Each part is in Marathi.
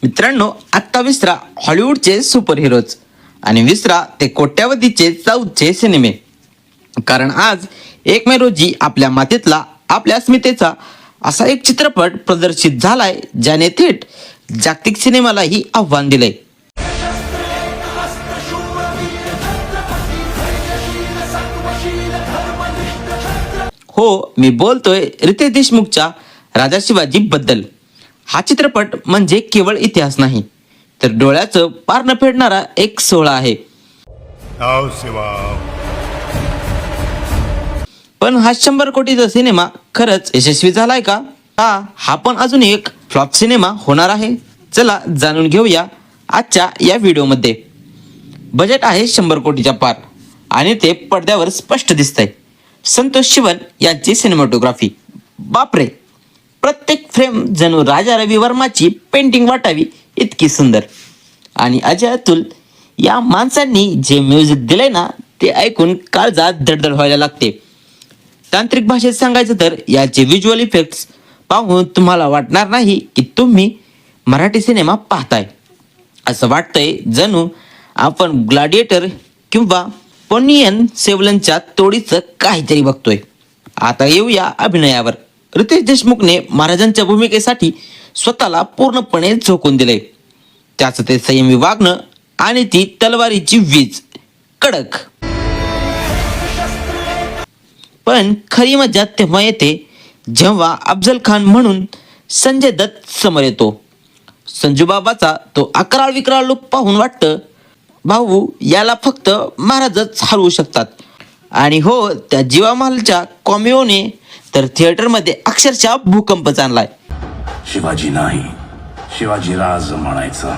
मित्रांनो, आत्ता विसरा हॉलिवूडचे सुपर हिरोज आणि विसरा ते कोट्यावधीचे साऊथचे सिनेमे. कारण आज 1 मे रोजी आपल्या मातीतला, आपल्या अस्मितेचा असा एक चित्रपट प्रदर्शित झालाय ज्याने थेट जागतिक सिनेमालाही आव्हान दिले. हो, मी बोलतोय रितेश देशमुखच्या राजा शिवाजी बद्दल. हा चित्रपट म्हणजे केवळ इतिहास नाही, तर डोळ्याचं पार न फेडणारा एक सोहळा आहे. पण हा 100 कोटीचा सिनेमा खरंच यशस्वी झालाय का? हा पण अजून एक फ्लॉप सिनेमा होणार आहे? चला जाणून घेऊया आजच्या या व्हिडिओमध्ये. बजेट आहे 100 कोटीच्या पार आणि ते पडद्यावर स्पष्ट दिसतंय. संतोष शिवन यांची सिनेमॅटोग्राफी, बापरे, प्रत्येक फ्रेम जणू राजा रवी वर्माची पेंटिंग वाटावी इतकी सुंदर. आणि अजय अतुल या माणसांनी जे म्युझिक दिलंय ना, ते ऐकून काळजात धडधड व्हायला लागते. तांत्रिक भाषेत सांगायचं तर याचे व्हिज्युअल इफेक्ट्स पाहून तुम्हाला वाटणार नाही की तुम्ही मराठी सिनेमा पाहताय. असं वाटतंय जणू आपण ग्लॅडिएटर किंवा पोनियन सेव्हनच्या तोडीचं काहीतरी बघतोय. आता येऊया अभिनयावर. रितेश देशमुखने महाराजांच्या भूमिकेसाठी स्वतःला पूर्णपणे झोकून दिले. त्याचं ते संयमी वागणं आणि ती तलवारीची वीज कडक. पण खरी मजा तेव्हा येते जेव्हा अफजल खान म्हणून संजय दत्त समोर येतो. संजूबाबाचा तो अकराळ विकराळ लुक पाहून वाटतं भाऊ याला फक्त महाराजच हरवू शकतात. आणि हो, त्या जीवामालच्या कॉमिओने तर थिएटरमध्ये अक्षरशः भूकंप आणलाय. शिवाजी नाही, शिवाजी राज म्हणायचा.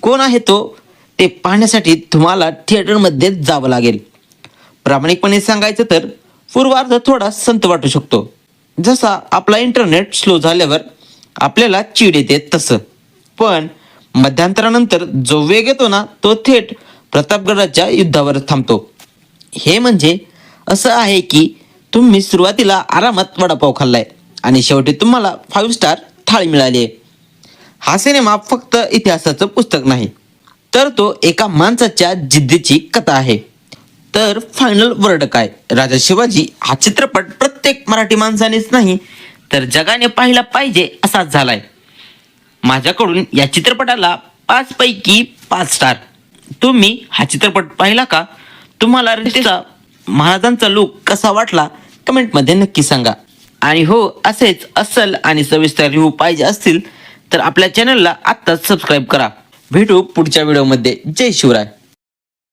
कोण आहे तो ते पाहण्यासाठी तुम्हाला थिएटरमध्ये जावं लागेल. प्रामाणिकपणे सांगायचं तर पूर्वार्ध थोडा संत वाटू शकतो, जसा आपला इंटरनेट स्लो झाल्यावर आपल्याला चीड येते तसं. पण मध्यांतरानंतर जो वेग येतो ना, तो थेट प्रतापगडाच्या युद्धावर थांबतो. हे म्हणजे असं आहे की तुम्ही सुरुवातीला आरामात वडापाव खाल्लाय आणि शेवटी तुम्हाला 5 स्टार थाळी मिळाली आहे. हा सिनेमा फक्त इतिहासाचं पुस्तक नाही, तर तो एका माणसाच्या जिद्दीची कथा आहे. तर फायनल वर्ड काय? राजा शिवाजी हा चित्रपट प्रत्येक मराठी माणसानेच नाही तर जगाने पाहिला पाहिजे असाच झालाय. माझ्याकडून या चित्रपटाला 5 पैकी 5 स्टार. तुम्ही हा चित्रपट पाहिला का? तुम्हाला रितेशचा महाराजांचा लुक कसा वाटला कमेंटमध्ये नक्की सांगा. आणि हो, असेच अस्सल आणि सविस्तर रिव्ह्यू पाहिजे असतील तर आपल्या चॅनलला आत्ताच सबस्क्राईब करा. भेटू पुढच्या व्हिडिओमध्ये. जय शिवराय.